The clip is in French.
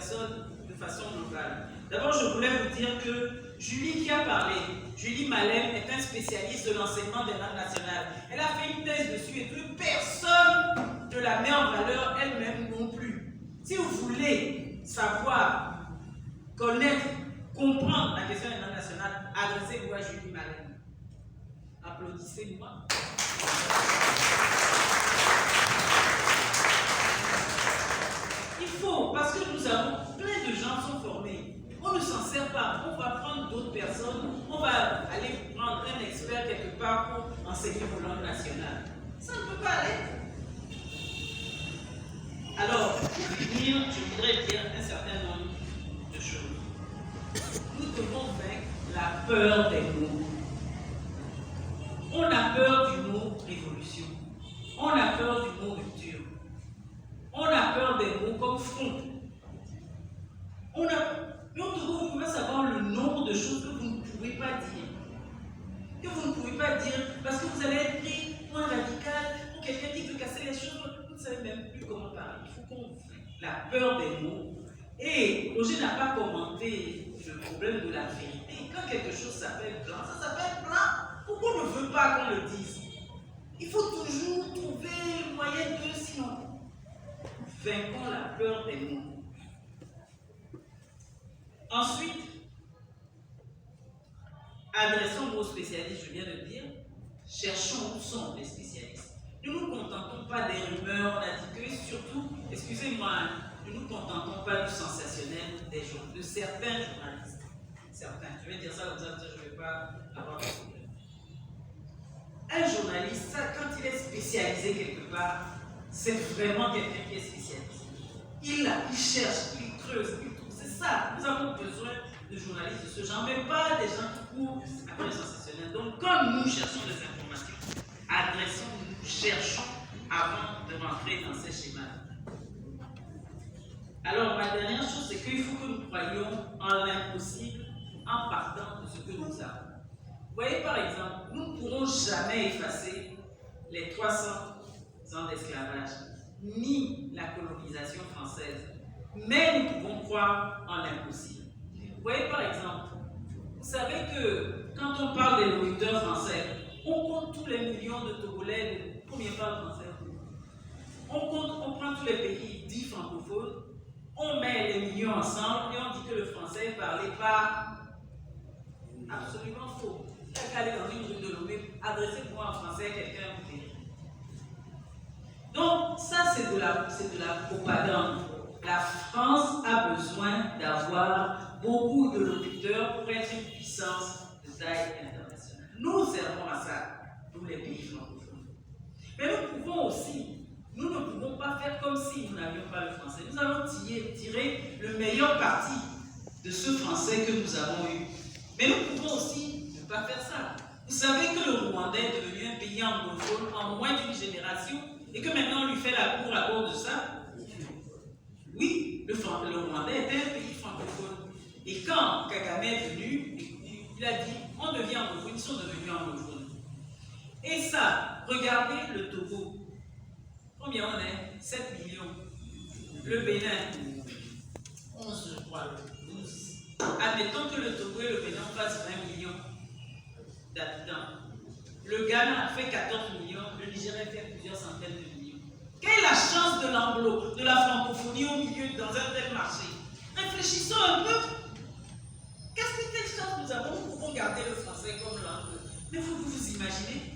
personnes de façon globale. D'abord, je voulais vous dire que Julie qui a parlé, Julie Malem est un spécialiste de l'enseignement des langues nationales. Elle a fait une thèse dessus et que personne ne la met en valeur elle-même non plus. Si vous voulez savoir, connaître, comprendre la question des langues nationales, adressez-vous à Julie Malem. Applaudissez-moi. Il faut, parce que nous avons plein de gens qui sont formés. On ne s'en sert pas. On va prendre d'autres personnes. On va aller prendre un expert quelque part pour enseigner vos langues nationales. Ça ne peut pas aller. Alors, pour finir, je voudrais dire un certain nombre de choses. Nous devons vaincre la peur des mots. On a peur du mot révolution. On a peur du mot rupture. On a peur des mots comme front. Mais vous pouvez savoir le nombre de choses que vous ne pouvez pas dire. Que vous ne pouvez pas dire parce que vous allez être pris pour un radical, pour quelqu'un qui veut casser les choses. Vous ne savez même plus comment parler. Il faut qu'on vainque la peur des mots. Et Roger n'a pas commenté le problème de la vérité. Quand quelque chose s'appelle blanc, ça s'appelle blanc. Pourquoi on ne veut pas qu'on le dise? Il faut toujours trouver le moyen de, sinon, vainquons la peur des mots. Ensuite, adressons-nous aux spécialistes, je viens de dire, cherchons où sont les spécialistes. Ne nous contentons pas des rumeurs, on a dit que surtout, excusez-moi, ne nous contentons pas du sensationnel de certains journalistes. Certains, je vais dire ça comme ça, je ne vais pas avoir de problème. Un journaliste, ça, quand il est spécialisé quelque part, c'est vraiment quelqu'un qui est spécialisé. Il cherche, il creuse, il trouve. C'est ça. Nous avons besoin de journalistes de ce genre, mais pas des gens qui courent après le sensationnel. Donc, quand nous cherchons des informations, adressons-nous, cherchons avant de rentrer dans ces schémas. Alors, ma dernière chose, c'est qu'il faut que nous croyions en l'impossible en partant de ce que nous avons. Vous voyez, par exemple, nous ne pourrons jamais effacer les 300 ans d'esclavage, ni la colonisation française, mais nous pouvons croire en l'impossible. Vous voyez, par exemple, vous savez que quand on parle des locuteurs français, on compte tous les millions de Togolais, combien parlent français? On prend tous les pays dits francophones, on met les millions ensemble et on dit que le français est parlé par... Absolument faux. Quelqu'un aller dans une rue de Lomé, adressez-moi en français à quelqu'un, vous verrez. Donc, ça, c'est de la propagande. La France a besoin d'avoir beaucoup de locuteurs pour être une puissance de taille internationale. Nous servons à ça, tous les pays francophones. Mais nous pouvons aussi, nous ne pouvons pas faire comme si nous n'avions pas le français. Nous allons tirer le meilleur parti de ce français que nous avons eu. Mais nous pouvons aussi ne pas faire ça. Vous savez que le Rwandais est devenu un pays anglophone en moins d'une génération et que maintenant on lui fait la cour à cause de ça. Oui, le Rwandais était un pays francophone. Et quand Kagame est venu, il a dit on devient anglophone, ils sont devenus anglophones. Et ça, regardez le Togo. Combien on est? 7 millions. Le Bénin, 11, je crois, 12. Admettons que le Togo et le Bénin fassent 20 millions d'habitants. Le Ghana fait 14 millions, le Nigeria fait plusieurs centaines de millions. Quelle est la chance de l'anglo, de la francophonie au milieu dans un tel marché? Réfléchissons un peu. Quelle chance nous avons? Nous pouvons garder le français comme langue. Mais vous imaginez?